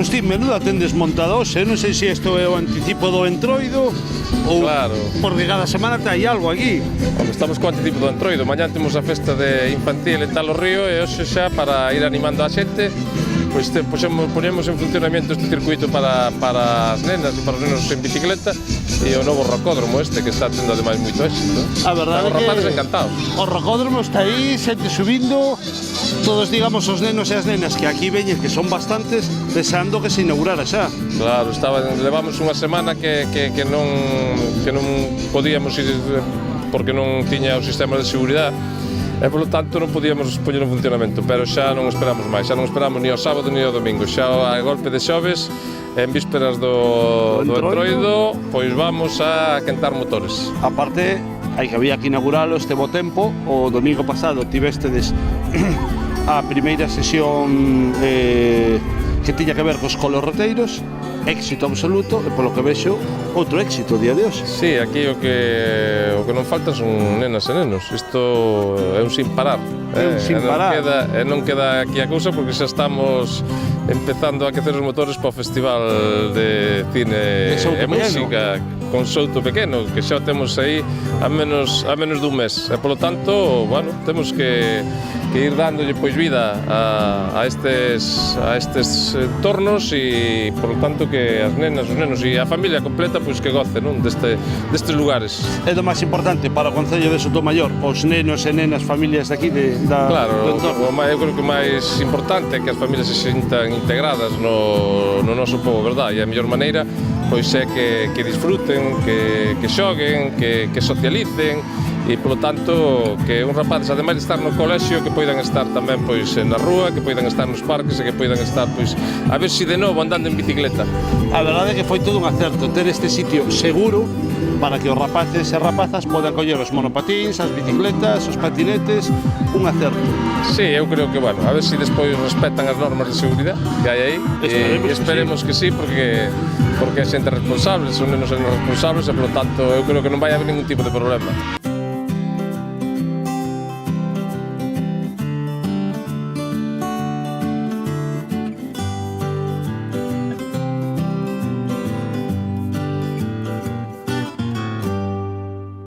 Agustín, menuda ten desmontada hoxe, non sei se isto é o anticipo do Entroido ou Claro. porque cada semana hai algo aquí. Estamos co anticipo do Entroido, mañán temos a festa de infantil en Talo Río e hoxe xa para ir animando a xente pois ponemos en funcionamento este circuito para as nenas e para os nenos en bicicleta e o novo rocódromo este que está tendo ademais moito éxito. A verdade Os rapaces que encantados. o rocódromo está aí, xente subindo, todos digamos os nenos e as nenas que aquí veñen, que son bastantes, deseando que se inaugurara xa. Claro, levamos unha semana que non podíamos ir porque non tiña o sistema de seguridade e polo tanto non podíamos poñer en funcionamento, pero xa non esperamos máis, xa non esperamos ni o sábado ni o domingo, xa a golpe de xoves, en vísperas do Entroido, pois vamos a quentar motores. Aparte, hai que había que inauguralo este bo tempo, o domingo pasado tivestedes a primeira sesión que tiña que ver cos colorreteiros, éxito absoluto, e polo que vexo, outro éxito o día de hoxe. Sí, aquí o que non faltan son nenas e nenos, isto é un sin parar. É un sin parar. Non queda aquí a cousa porque xa estamos empezando a aquecer os motores para o Festival de Cine e Música con Souto Pequeno, que xa o temos aí a menos dun mes. E polo tanto, bueno, temos que ir dándolle pois vida a estes entornos e polo tanto que as nenas, os nenos e a familia completa pois que goce, non, destes lugares. É do máis importante para o Concello de Sotomayor, os nenos e nenas familias de aquí do Claro, entorno. eu creo que o máis importante é que as familias se sintan integradas no noso pobo, verdad? E a mellor maneira pois é que disfruten, que xoguen, que socialicen e polo tanto que uns rapaces ademais de estar no colexio que poidan estar tamén pois na rúa, que poidan estar nos parques e que poidan estar pois a ver se de novo andando en bicicleta. A verdade é que foi todo un acerto ter este sitio seguro para que os rapaces e rapazas podan coller os monopatins, as bicicletas, os patinetes, un acerto. Sí, eu creo que, bueno, a ver se despois respetan as normas de seguridade que hai aí. Esperemos que sí, porque é xente responsable, son nenos responsables e, polo tanto, eu creo que non vai haber ningún tipo de problema.